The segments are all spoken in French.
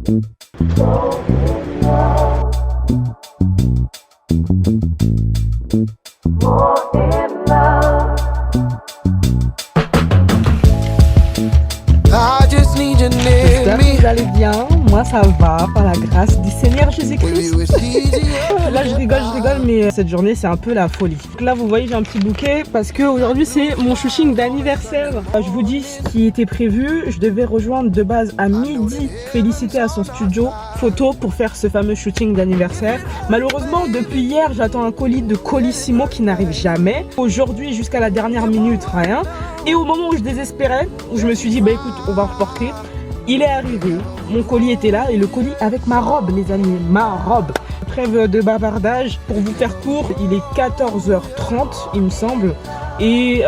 J'espère que vous allez bien, moi ça va, par la grâce du Seigneur Jésus-Christ. Là je rigole, mais cette journée c'est un peu la folie. Donc là vous voyez j'ai un petit bouquet parce que aujourd'hui c'est mon shooting d'anniversaire. Je vous dis ce qui était prévu, je devais rejoindre de base à midi Félicité à son studio photo pour faire ce fameux shooting d'anniversaire. Malheureusement depuis hier j'attends un colis de Colissimo qui n'arrive jamais. Aujourd'hui jusqu'à la dernière minute rien. Et au moment où je désespérais, où je me suis dit bah écoute on va reporter, il est arrivé, mon colis était là et le colis avec ma robe les amis, ma robe. Trêve de bavardage, pour vous faire court, il est 14h30 il me semble. Et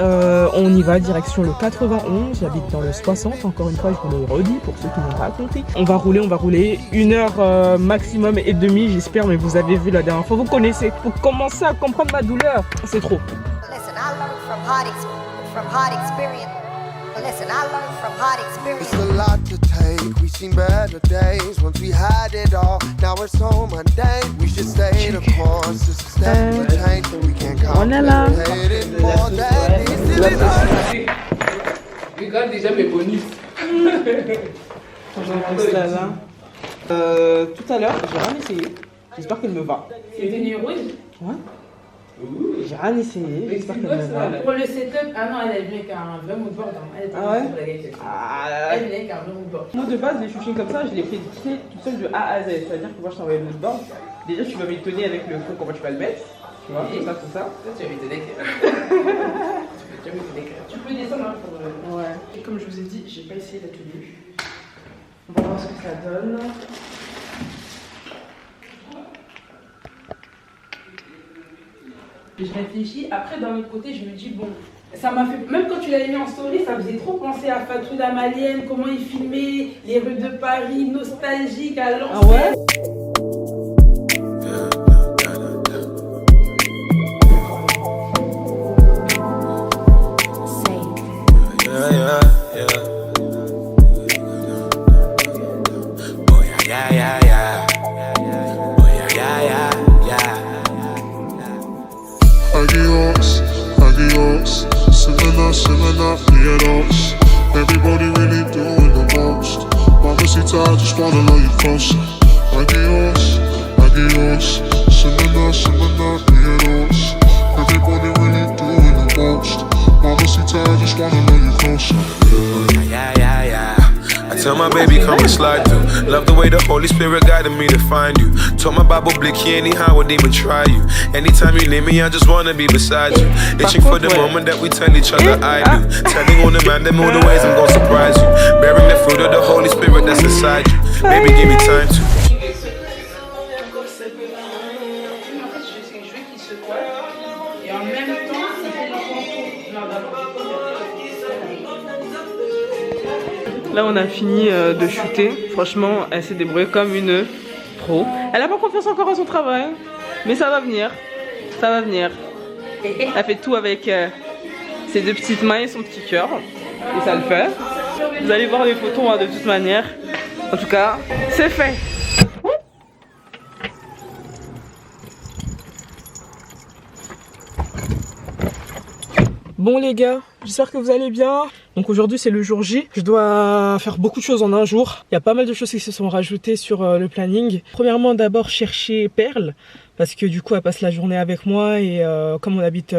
on y va direction le 91, j'habite dans le 60, encore une fois je vous le redis pour ceux qui n'ont pas compris. On va rouler, 1 heure maximum et demie j'espère, mais vous avez vu la dernière fois, vous connaissez. Pour commencer à comprendre ma douleur, c'est trop. Listen, I learned from hard experience. Listen, I learned from hard experience. It's a lot to take. We've seen better days once we had it all. Now it's so mundane. We should stay the course. It's a step in the change. We can't complicate it more than easily. Regarde déjà mes bonus. Tout à l'heure, j'ai rien essayé. J'espère qu'elle me va. C'est venu rouge. Ouais. J'ai rien essayé, j'espère qu'elle me va. Pour le setup, ah non, elle est venue avec un vrai mood board. Elle Ah ouais? Elle est venue avec un vrai mood board. Moi de base, les shootings comme ça, je les fais tout seul de A à Z. C'est-à-dire que moi je t'envoie le mood board. Déjà, tu vas m'étonner avec le fond, comment tu vas le mettre. Tu vois, tout ça. Tu vas m'étonner. Tu peux descendre hein, pour. Ouais. Et comme je vous ai dit, j'ai pas essayé la tenue. On va voir ce que ça donne. Je réfléchis, après d'un autre côté, je me dis bon, ça m'a fait, même quand tu l'avais mis en story, ça faisait trop penser à Fatou la Malienne, comment il filmait les rues de Paris, nostalgique à l'ancienne. Ah ouais? Adios, semana, miedos. Everybody really doing the most. Mamacita, I just wanna love you closer. Adios, semana, miedos. Everybody really doing the most. Mamacita, I just wanna love you closer. Yeah. I tell my baby come and slide through. Love the way the Holy Spirit guided me to find you. Told my Bible blicky anyhow would even try you. Anytime you leave me I just wanna be beside you. Itching for the moment that we tell each other I do. Telling all the man them all the ways I'm gonna surprise you. Bearing the fruit of the Holy Spirit that's inside you. Baby give me time to. Et en même temps, c'était le contour. Non, d'abord. Là on a fini de shooter, franchement elle s'est débrouillée comme une pro. Elle a pas confiance encore à son travail, mais ça va venir, Elle fait tout avec ses deux petites mains et son petit cœur, et ça le fait. Vous allez voir les photos hein, de toute manière, en tout cas c'est fait. Bon les gars, j'espère que vous allez bien. Donc aujourd'hui c'est le jour J. Je dois faire beaucoup de choses en un jour. Il y a pas mal de choses qui se sont rajoutées sur le planning. Premièrement d'abord chercher Perle. Parce que du coup elle passe la journée avec moi. Et comme on habite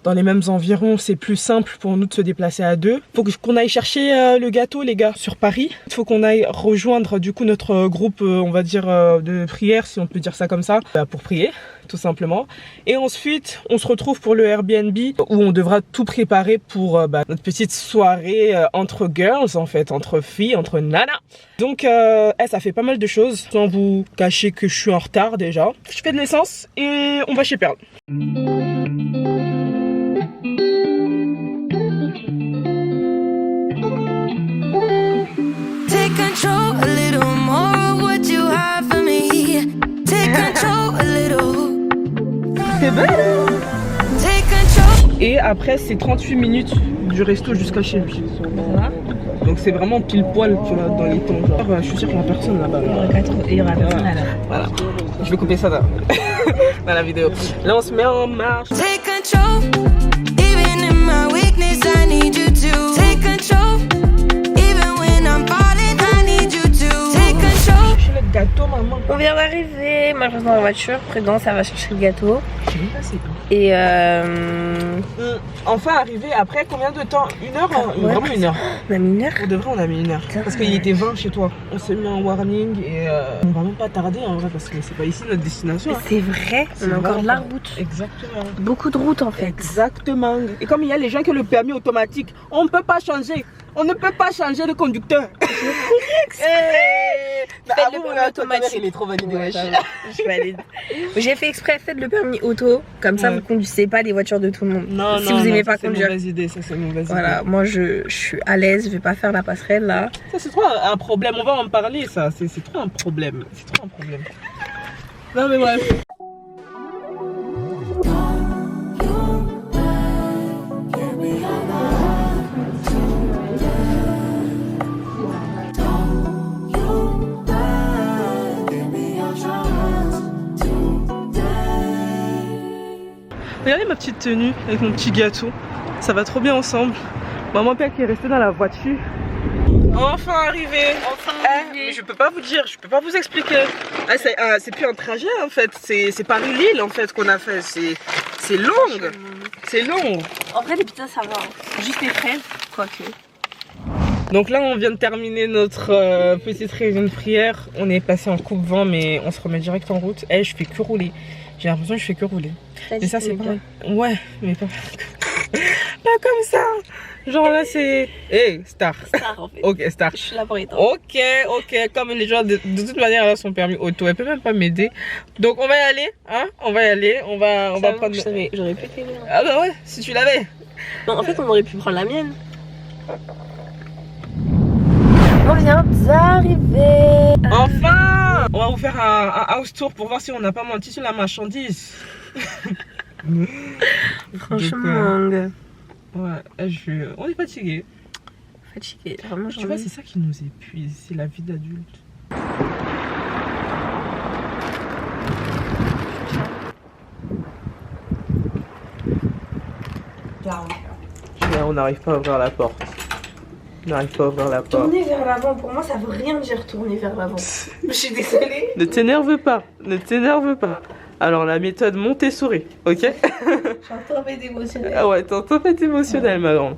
dans les mêmes environs, c'est plus simple pour nous de se déplacer à deux. Faut qu'on aille chercher le gâteau les gars sur Paris. Il faut qu'on aille rejoindre du coup notre groupe on va dire de prière, si on peut dire ça comme ça, pour prier tout simplement. Et ensuite on se retrouve pour le Airbnb où on devra tout préparer pour notre petite soirée entre girls en fait, entre filles, entre nanas. Donc ça fait pas mal de choses sans vous cacher que je suis en retard déjà. Je fais de l'essence et on va chez Perle. Take control a little more of what you have for me. Take control a little. Et après c'est 38 minutes du resto jusqu'à chez lui. Voilà. Donc c'est vraiment pile poil, tu vois, dans les temps. Genre, je suis sûre qu'il n'y a personne là-bas. Il y aura personne là. Voilà. Je vais couper ça dans la vidéo. Là, on se met en marche. Take control, even in my weakness, I need you to take control. Even when I'm falling, I need you to take control. Je suis le gâteau, maman. On vient d'arriver, moi je reste dans la voiture, Prudence ça va chercher le gâteau. Et Enfin arrivé après combien de temps? 1 heure hein? Ouais. Vraiment 1 heure. on a mis 1 heure. Pour de vrai on a mis 1 heure. Parce qu'il était 20 chez toi. On s'est mis en warning et on va même pas tarder en vrai parce que c'est pas ici notre destination. Hein. C'est vrai, on a encore de la route. Exactement. Beaucoup de route en fait. Exactement. Et comme il y a les gens qui ont le permis automatique, on ne peut pas changer. On ne peut pas changer de conducteur. Faites le permis automatique. Il est trop validé. Ouais. Je valide. J'ai fait exprès, faites le permis auto, comme ça Ouais. vous conduisez pas les voitures de tout le monde. Non, si vous aimez pas conduire. C'est une mauvaise idée, ça c'est une mauvaise Voilà, idée. moi je suis à l'aise, je vais pas faire la passerelle là. Ça c'est trop un problème, on va en parler ça, c'est trop un problème. C'est trop un problème. Non mais bref. Regardez ma petite tenue avec mon petit gâteau. Ça va trop bien ensemble. Maman père qui est resté dans la voiture. Enfin arrivé. Mais je peux pas vous dire, je peux pas vous expliquer. C'est plus un trajet en fait, c'est Paris-Lille en fait qu'on a fait. C'est long. C'est long. En vrai les pizzas ça va, juste les fraises, quoique. Donc là on vient de terminer notre petite réunion de prière. On est passé en coupe-vent mais on se remet direct en route. Je fais que rouler. J'ai l'impression que je fais que rouler. Mais ça c'est pas... Ouais, mais pas... pas comme ça. Genre là c'est... Hey, star. Star en fait. Ok, star. Je suis là pour étendre. Ok, comme les gens de toute manière là sont permis auto. Elle peut même pas m'aider. Donc on va y aller, hein. On va y aller. On va prendre... J'aurais pu t'aider. Ah bah ouais, si tu l'avais. Non en fait on aurait pu prendre la mienne. On vient d'arriver. Enfin. On va vous faire un house tour pour voir si on n'a pas menti sur la marchandise. Franchement, ouais, on est fatigué. fatigué. Vraiment, Tu vois, c'est ça qui nous épuise, c'est la vie d'adulte. On n'arrive pas à ouvrir la porte. On n'arrive pas à ouvrir la porte. Tourner vers l'avant, pour moi ça veut rien dire tourner vers l'avant. Je suis désolée. Ne t'énerve pas, ne t'énerve pas. Alors la méthode Montessori, ok? Je suis un tempête émotionnelle. Ah ouais, t'es en tempête émotionnelle, ma grande.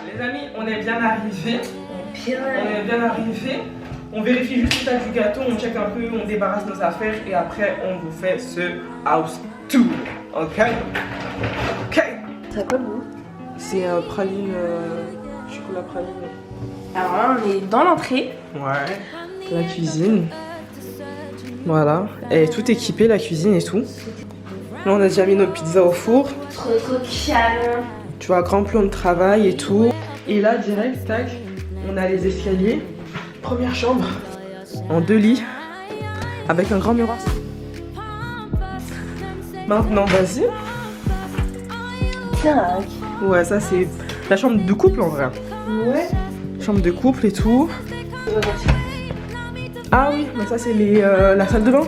Les amis, on est bien arrivés. On est bien arrivés. On vérifie juste l'état du gâteau, on check un peu, on débarrasse nos affaires et après on vous fait ce house tour. Ok? Ok? Ça a quoi le goût? C'est praline, chocolat praline. Alors là on est dans l'entrée. Ouais. La cuisine. Voilà. Elle est tout équipée, la cuisine et tout. Là on a déjà mis nos pizzas au four. Trop calme. Tu vois, grand plan de travail et tout. Et là, direct, tac, on a les escaliers. Première chambre, en 2 lits, avec un grand miroir. Maintenant, vas-y. Tac. Ouais, ça c'est la chambre de couple en vrai. Ouais. Chambre de couple et tout. Ah oui, mais ça c'est la salle de bain.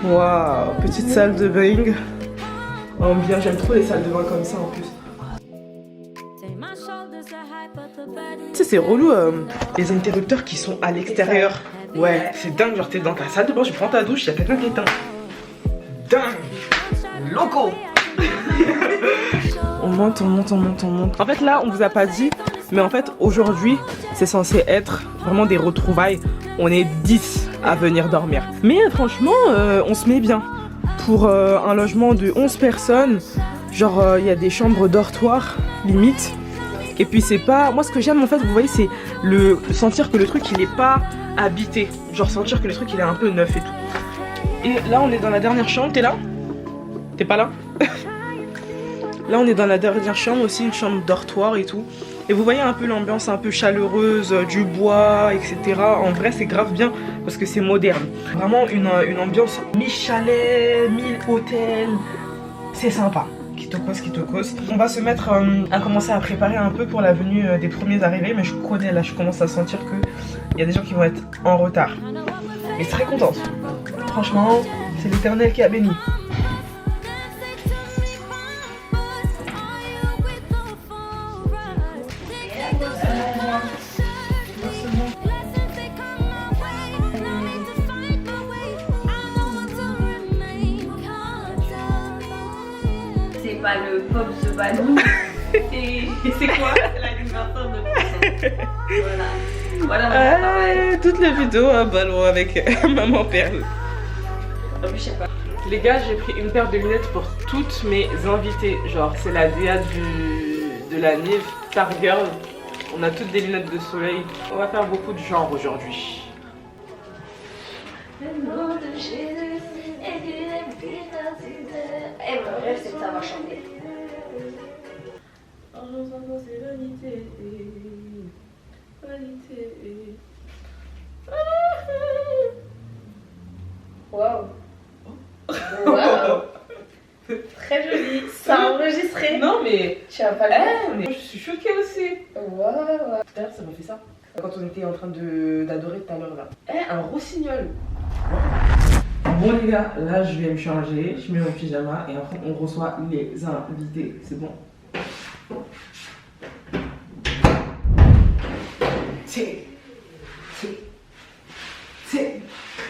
Waouh, petite salle de bain. Oh bien, j'aime trop les salles de bain comme ça en plus. Tu sais, c'est relou les interrupteurs qui sont à l'extérieur. Ouais, c'est dingue, genre t'es dans ta salle de bain, tu prends ta douche, y'a quelqu'un qui éteint. Dingue. Loco. On monte. En fait là, on vous a pas dit, mais en fait aujourd'hui, c'est censé être vraiment des retrouvailles. On est 10 à venir dormir. Mais franchement, on se met bien. Pour un logement de 11 personnes, genre il y a des chambres dortoirs, limite. Et puis c'est pas... Moi ce que j'aime en fait, vous voyez, c'est le sentir que le truc il est pas habité. Genre sentir que le truc il est un peu neuf et tout. Et là on est dans la dernière chambre, t'es là? T'es pas là? Là on est dans la dernière chambre aussi, une chambre dortoir et tout. Et vous voyez un peu l'ambiance un peu chaleureuse, du bois, etc. En vrai c'est grave bien parce que c'est moderne. Vraiment une ambiance mi-chalet, mi-hôtel. C'est sympa. Kitokos. On va se mettre à commencer à préparer un peu pour la venue des premiers arrivés, mais je connais là, je commence à sentir qu'il y a des gens qui vont être en retard. Mais très contente. Franchement, c'est l'Éternel qui a béni. C'est pas le pop the ballon. Et c'est quoi? L'animateur de Poisson. Voilà mon travail. Toutes les vidéos à ballon avec maman Perle. Je sais pas. Les gars, j'ai pris une paire de lunettes pour toutes mes invitées. Genre, c'est la DA de la Nive, Star Girl. On a toutes des lunettes de soleil. On va faire beaucoup de genre aujourd'hui. Le nom de Jésus et du et mon rêve, c'est de savoir chanter. Waouh. Waouh. Très joli. Ça a enregistré. Non mais... Tu vas pas le faire. mais je suis choquée aussi. Waouh. D'ailleurs, ça m'a fait ça. Quand on était en train d'adorer tout à l'heure là. Un rossignol. Bon les gars, là je vais me changer, je mets mon pyjama et après on reçoit les invités, c'est bon. Je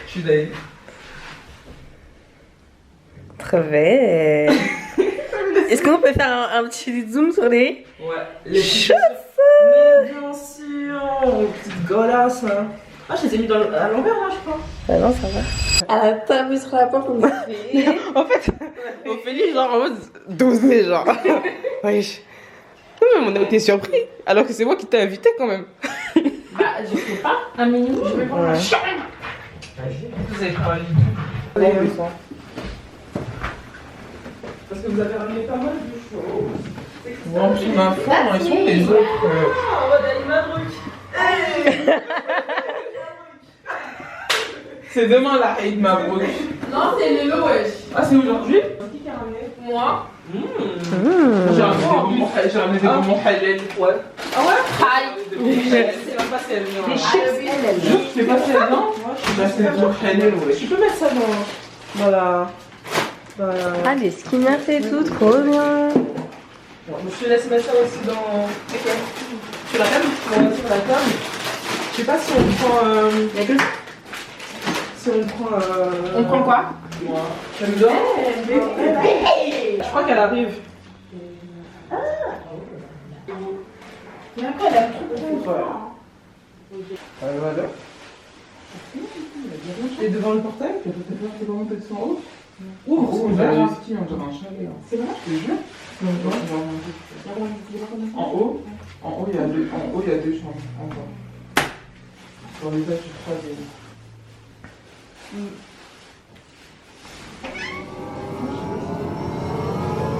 suis d'ailleurs. Très belle. Est-ce qu'on peut faire un petit zoom sur les Ouais, chaussettes? Mais bien sûr, les petites golasses. Hein. Ah, je les ai mis à l'envers là, je crois. Ah non, ça va. Elle a tapé sur la porte, on m'a fait. En fait, Ophélie, genre en mode dosé, genre. Wesh. Nous-mêmes, on a été surpris, alors que c'est moi qui t'ai invité quand même. Bah, je sais pas. Un minimum, je vais prendre la chambre. Vous avez pas allé tout. Parce que vous avez ramené pas mal de choses. Bon, puis ma femme, ils sont les autres. On va d'aller Mabrouk. C'est demain la Eid Mabrouk. Non, c'est le lot, wesh. Ah, c'est aujourd'hui? Qui t'a ramené? Moi. J'ai ramené des bonbons halal. Ouais. Ah ouais? Aïe. Je sais même pas si elle vient. Des chips. Je fais passer dedans. Je fais passer dedans halal, ouais. Tu peux mettre ça dans la... Ah, les skinners et tout, trop bien. Bon, je te laisse mettre ça aussi dans... Sur la table? On va sur la table. Je sais pas si on prend... Si on prend... On prend quoi? Moi. J'aime bien. Je crois qu'elle arrive. Mais après, elle a trop de Voilà. Et devant le portail? C'est vraiment peut-être en haut. Oh, Oh, c'est j'ai vrai. un ski, on dirait un chalet. C'est vrai? Je te jure. En haut, il y a deux chambres. Encore. Dans les étages du troisième.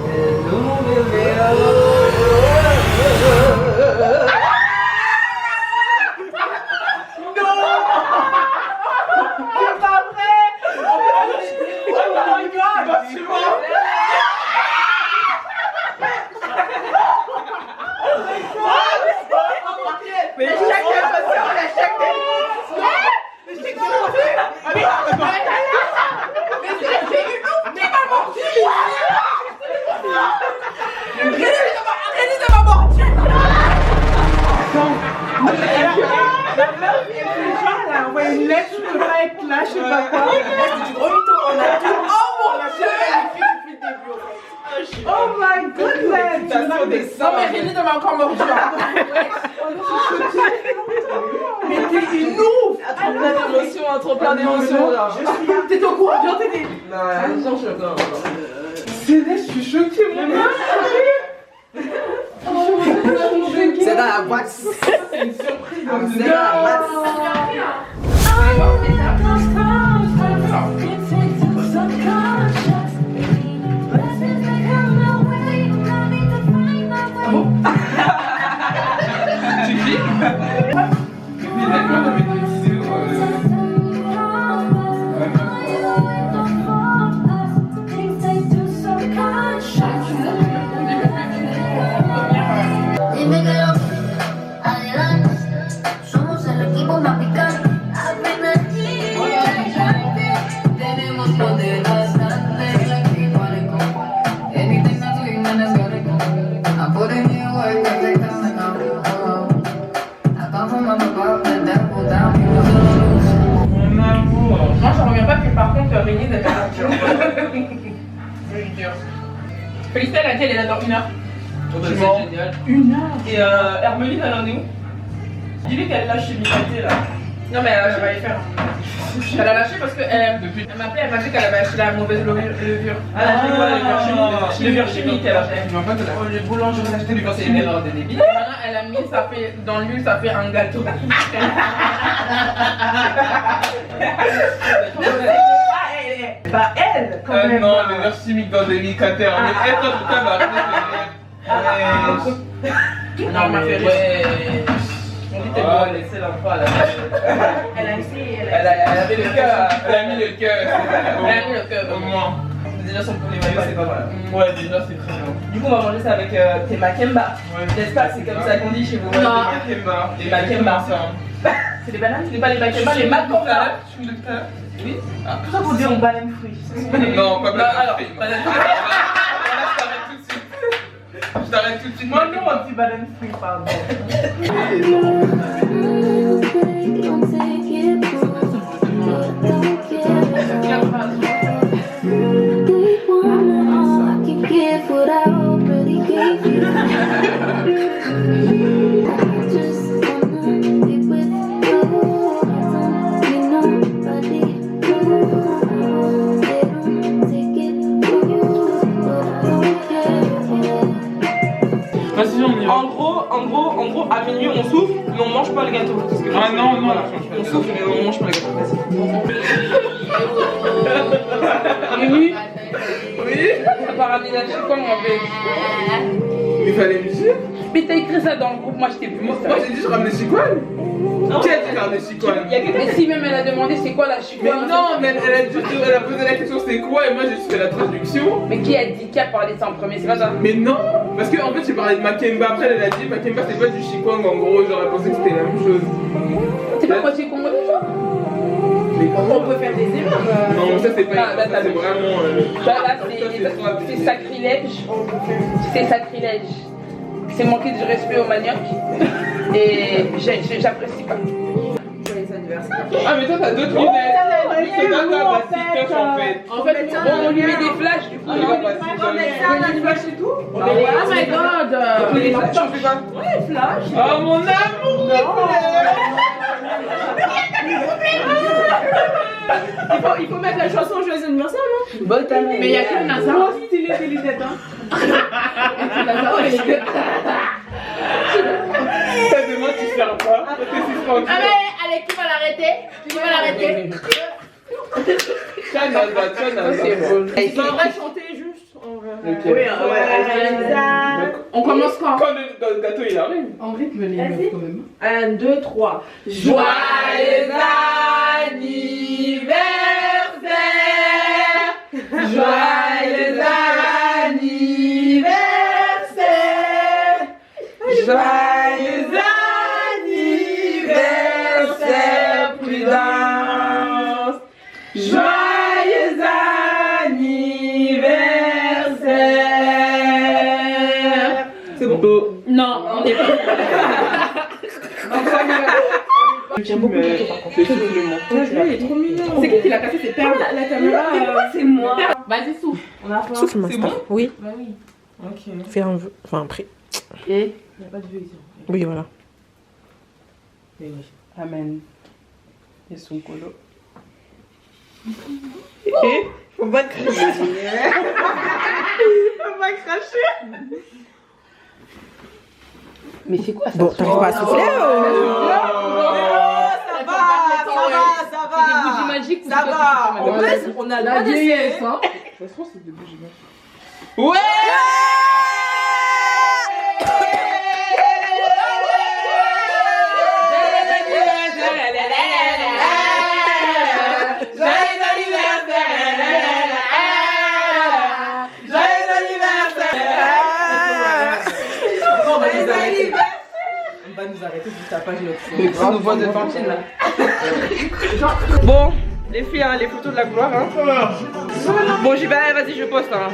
Hello, bébé. Mais chacun passe à la Elle a envoyé une lettre, je peux pas être là, je sais pas quoi. C'est du gros mytho, on a tout. Oh mon dieu, depuis le début en fait. Oh my goodness. Non, mais Rémi m'a encore mordu. Mais t'es une ouf. Trop plein d'émotions, trop plein d'émotions. T'étais au courant, viens t'aider. Non, Céleste, je suis choquée, mon gars. c'est dans la boîte. C'est une surprise. C'est dans la boîte. Tu filmes? Mais d'accord, on avait des vidéos. Félicité, elle a dit elle est là dans 1 heure. C'est génial. 1 heure. Et Hermeline, elle en est où? Dis-lui qu'elle lâche chez Micaté là. Non mais elle va y faire. Elle a lâché parce qu'elle elle m'a appelé, elle m'a dit qu'elle avait acheté la mauvaise levure. Elle a acheté quoi? Le beurre chimique elle a acheté. Le boulanger elle a acheté du beurre chimique. Maintenant elle a mis, ça fait dans l'huile, ça fait un gâteau. Bah elle, quand même. Non, le beurre chimique dans des Micaté. On est être en tout cas, bah Non, elle m'a fait rire. On dit t'es bon, laissez l'enfant à la Elle a essayé, elle avait le cœur. Elle a mis le cœur. Elle a mis le cœur. Au moins. Déjà son poulet maillot, c'est pas mal. Ouais, déjà c'est très bien. Du coup, on va manger ça avec tes makemba. N'est-ce pas? C'est comme ça qu'on dit chez vous. Non. Des makemba. C'est des bananes? C'est pas les makemba, les makemba. Tu me le fais? Oui. Pourquoi vous dites on banane fruit? Non, pas banane fruit. Banane fruit. Je t'arrête tout de suite. Moi non, on dit banane fruit, pardon. En gros, à minuit on souffle, mais on mange pas le gâteau. Parce que ah non, non, on souffle, mais on mange pas le gâteau. Vas-y. Oui. Oui. Ça part ramener la chiffon en fait. Il fallait me dire. Mais t'as écrit ça dans le groupe, moi je t'ai plus. Moi j'ai dit je ramène les chicoines. Qui a dit ramener les chicoines? Mais si même elle a demandé c'est quoi la chiffon. Mais non, mais elle a posé la question c'est quoi et moi j'ai juste fait la traduction. Mais qui a dit, qui a parlé de ça en premier? C'est pas ça? Mais non, parce que en fait j'ai parlé de Makemba, après elle a dit Makemba c'est pas du chikwang en gros, j'aurais pensé que c'était la même chose. C'est pas moitié Congo déjà? Mais On peut faire des erreurs. non, ça c'est pas Là, ça, c'est vraiment là c'est sacrilège. C'est sacrilège. C'est manquer du respect au manioc. Et j'apprécie pas. Ah mais toi t'as d'autres lunettes. C'est pas ta bassitoche en fait. En fait, on lui met des flashs du coup. Ah non, bassitoche. des flashs et tout? Oh my god! Les flashs, tu fais quoi? Ouais, flash. Oh mon amour! Il faut mettre la chanson Joyeux anniversaire, non? Mais il y a que le Nazar. Moi aussi, stylé, les lunettes, hein. Ça demain tu sers pas. Allez, qui va l'arrêter? Qui va l'arrêter? C'est On va chanter juste. Ok. Oui, On commence quand? Quand le gâteau il arrive. En rythme les meufs quand même. 1, 2, 3. Joyeux anniversaire! Joyeux anniversaire! Joyeux anniversaire, Prudence! Joyeux anniversaire! C'est bon. Non, on n'est pas. J'aime beaucoup le gâteau par contre. C'est simplement. Il est trop mignon. C'est qui l'a cassé? C'est perles. La caméra, C'est moi. Vas-y, souffle. on a faim. Souffle, C'est Master. bon? Oui, Bah oui. Ok. fais un vœu. Enfin, après. Et Il n'y a pas de vœux ici. Oui, voilà. Amen. Et son colo. Faut pas cracher. Faut pas cracher. Mais c'est quoi ça? Bon, t'arrives pas à souffler Ça va. C'est des bougies magiques ou Ça c'est va. quoi? En plus, on a le droit d'essayer. hein. Ça se trouve c'est des bougies. Ouais! On va nous arrêter sur ta page notre C'est grave, nos voix de cantine là. Bon, les filles, hein, les photos de la gloire. Hein. Bon, j'y vais, vas-y, je poste. Hein.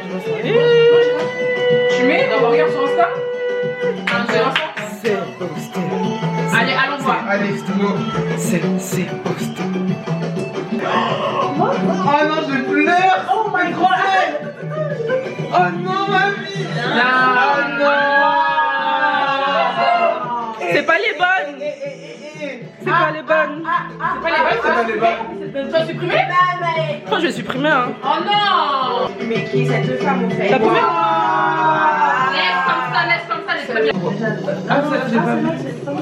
Tu mets, on regarde sur Insta. C'est posté. Allez, allons voir. Allez, c'est bon. C'est posté. Oh non, je pleure! Oh my god! Oh non, ma vie! bonnes. C'est pas les bonnes. C'est pas les bonnes. Tu as supprimé? Moi je vais supprimer hein. Oh non! Mais qui est cette femme en fait? La première. Laisse comme ça, laisse très bien. Ah, ça, j'ai pas vu.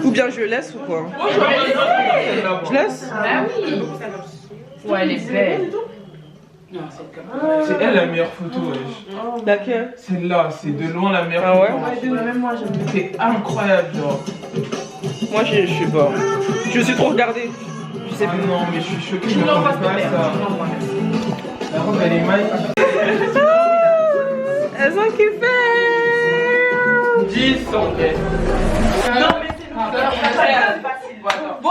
Ou bien je laisse ou quoi? Moi, j'aurais laissé. Je laisse? Bah oui. Ouais, elle est belle. Non, C'est elle la meilleure photo, wesh. Laquelle? Celle-là, c'est de loin la meilleure Ah ouais? photo. Même moi, c'est incroyable, genre. Moi je sais pas. Je suis trop regardée. Je sais Ah plus. non, mais je suis choquée. Tu je l'envoies m'attendais cette pas à merde. ça. La robe, elle est magnifique. Elles ont kiffé. 10 sur 10. Non, mais c'est bon, on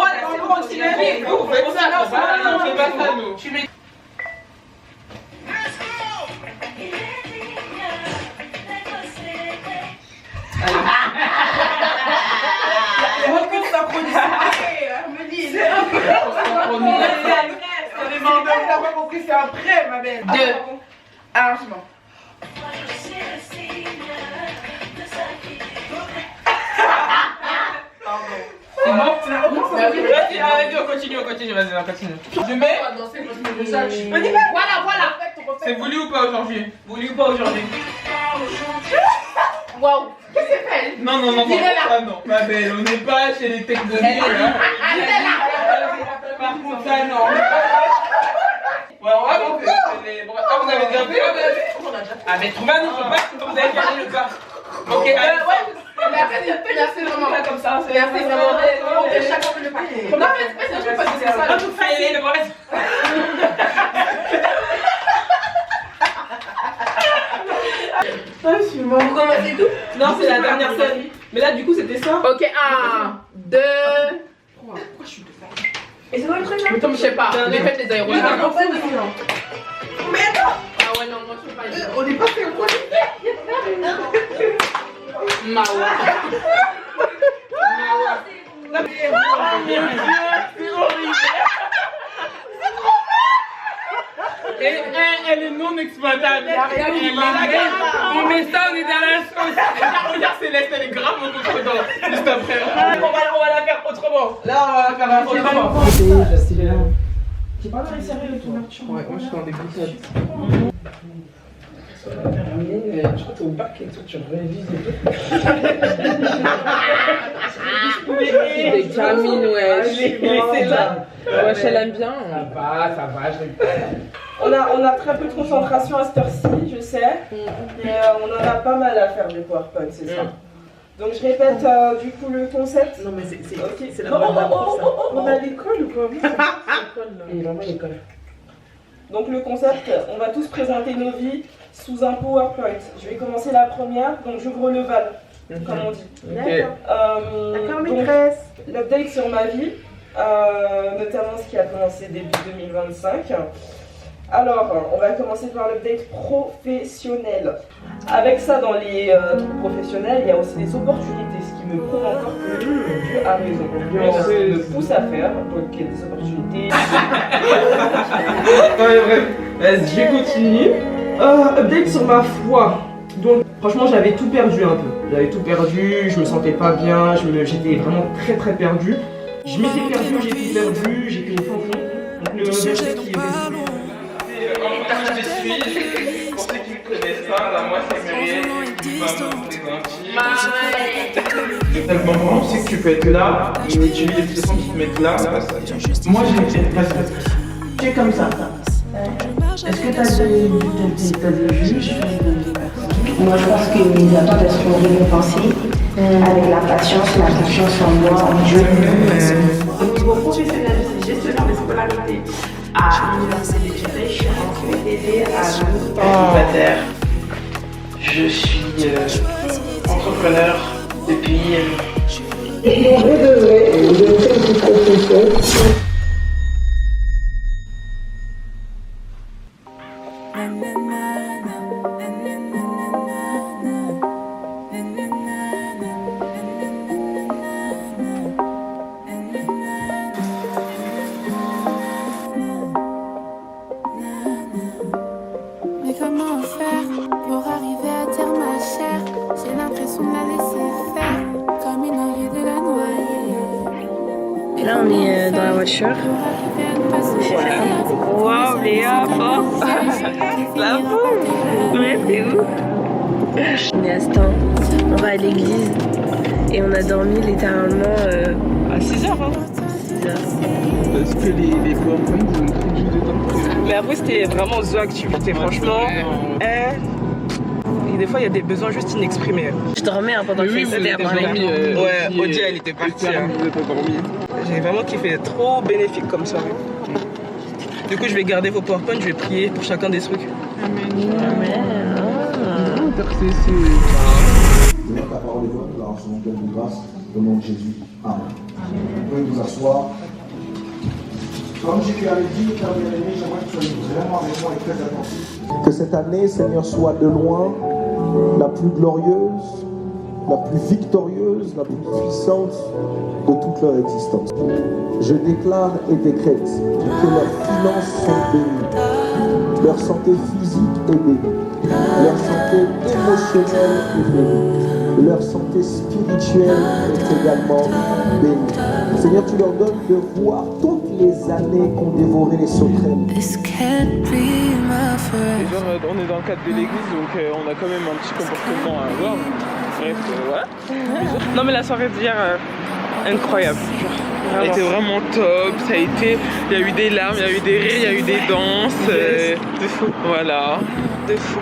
continue. Vous faites ça, on fait pas ça, nous. Tu mets. Les recours synchronisés. Me dis. On pas compris, c'est après, ma belle. 2. Arrangement. C'est bon, tu l'as recommencé. Vas-y, on continue, vas-y, on continue. Je mets. Voilà. C'est voulu ou pas aujourd'hui? Voulu ou pas aujourd'hui? Waouh. Qu'est-ce que c'est fait? Non, ça non. Ma belle, on n'est pas chez les techs de vie, là. Par contre, ça non. Ouais, on va monter. Ah, vous avez déjà fait? Ah, mais trouve un autre, vous avez gagné le corps. Ok, allez. Merci vraiment. Comme ça. Merci vraiment. On fait chacun le paquet. Non, mais c'est pas parce que c'est ça. Un tout facile, bref. Vous commencez tout? Non, c'est la dernière scène. Mais là, du coup, c'était ça. Ok, 1, 2. Pourquoi je suis de faire? Et c'est quoi le truc là? Je sais pas. Les fêtes des aéroports. Mais attends! Ah ouais, non, moi je sais pas. On n'est pas fait quoi? Mawa. Elle est non exploitable. On met ça, on est dans la sauce. Regarde Céleste, elle est grave au contre-temps. Juste après. On va la faire autrement. Là, on va la faire autrement. J'ai pas réussi à le tour. Ouais, moi je suis dans des boutades. Je crois que t'es au bac et tout, tu révises et tout. Des camines, wesh. Wesh, elle aime bien. Ça va, je vais. On a très peu de concentration à cette heure-ci, je sais. Mais on en a pas mal à faire des PowerPoint, c'est ça. Donc je répète du coup le concept. Non mais c'est Ok. la bonne approche, ça. On a l'école ou quoi? Oui, c'est l'école. Et vraiment l'école. Donc le concept, on va tous présenter nos vies sous un PowerPoint. Je vais commencer la première, donc j'ouvre le bal, comme on dit. D'accord, donc, maîtresse. l'update sur ma vie, notamment ce qui a commencé début 2025. Alors, on va commencer par l'update professionnel. Avec ça, dans les trucs professionnels, il y a aussi des opportunités, ce qui me prouve encore que Dieu a raison. Dieu me pousse à faire, donc il y a des opportunités. Ouais, bref. Vas-y, je continue. Update sur ma foi. Donc, franchement, j'avais tout perdu un peu. J'avais tout perdu, je me sentais pas bien, j'étais vraiment très perdu. Je m'étais perdu, j'ai tout perdu, j'étais au fond fond. Donc, le verset qui est résolu. Je suis, pour ceux qui me connaissent pas, bah, moi c'est Muriel, qui va me présenter. Le bon moment, c'est que tu peux être là, mais tu lis les expressions qui te mettent là. Moi j'ai été Tu es comme ça. Est-ce que t'as des juges? Moi, je pense que mes attentes, elles seront récompensées avec la patience, la confiance en moi, en Dieu. Au niveau professionnel, je suis gestionnaire de scolarité à l'université de Zurich. Je vais aider à célibataire. Je suis entrepreneur depuis. En vrai de vrai, je fais une profession. Mais comment faire pour arriver à dire ma chère? J'ai l'impression de la laisser faire comme une envie de la noyer. Là, on est dans la voiture. Waouh, Léa, fort. La pauvre. Ouais, c'est où? On est à Stan, on va à l'église et on a dormi littéralement à 6h. Hein. 6h. Parce que les PowerPoint, ils ont écrit juste dedans. Mais après, c'était vraiment The Activité, franchement. Et des fois, il y a des besoins juste inexprimés. Je dormais pendant que c'était avant les ouais, Odia, elle était partie. J'ai vraiment kiffé, trop bénéfique comme soirée. Du coup, je vais garder vos PowerPoint, je vais prier pour chacun des trucs. Amen. Seigneur, ta parole est bonne, nous la recevons pleine de grâce, au nom de Jésus. Amen. Vous pouvez vous asseoir. Comme j'ai pu aller dire, cher bien-aimé, j'aimerais que tu sois vraiment avec moi et très attentif. Que cette année, Seigneur, soit de loin la plus glorieuse, la plus victorieuse, la plus puissante de toute leur existence. Je déclare et décrète que leurs finances sont bénies, leur santé physique est bénie, leur santé émotionnelle est bénie, leur santé spirituelle est également bénie. Seigneur, tu leur donnes de voir toutes les années qu'ont dévoré les sauterelles. On est dans le cadre de l'église, donc on a quand même un petit comportement à avoir. Bref, voilà. Non mais la soirée d'hier, incroyable. Ça a été vraiment top, ça a été, il y a eu des larmes, il y a eu des rires, il y a eu des danses. De fou. Voilà. De fou.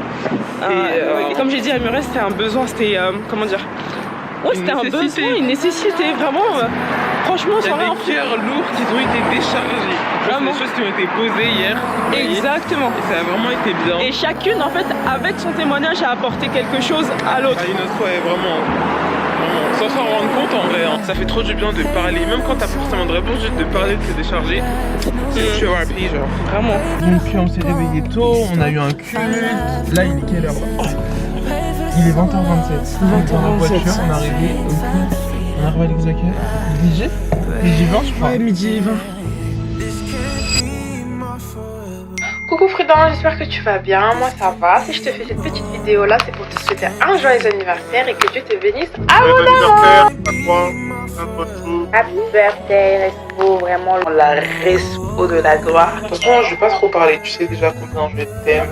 Et comme j'ai dit à Muriel, c'était un besoin, c'était, comment dire, ouais, c'était un besoin, une nécessité, vraiment. Franchement, il y a des cœurs lourds qui ont été déchargés. Vraiment. Des choses qui ont été posées hier. Exactement. Et ça a vraiment été bien. Et chacune, en fait, avec son témoignage, a apporté quelque chose à l'autre. À une autre fois, vraiment. Sans s'en rendre compte en vrai, hein. Ça fait trop du bien de parler, même quand t'as pas forcément de réponse, juste de parler, de se décharger. C'est tu happy, genre. Vraiment. Donc on s'est réveillé tôt, on a eu un culte. Là il est quelle heure? Il est 20h27. On est dans la voiture, on est arrivé au culte. On est arrivé à l'église à quelle heure? Midi 20 je crois. Ouais, midi 20. Coucou Frida, j'espère que tu vas bien, moi ça va. Si je te fais cette petite vidéo là, c'est pour te souhaiter un joyeux anniversaire et que Dieu te bénisse abondamment. Happy birthday, Respo, vraiment la Respo de la gloire. De toute façon, je vais pas trop parler, tu sais déjà combien je t'aime.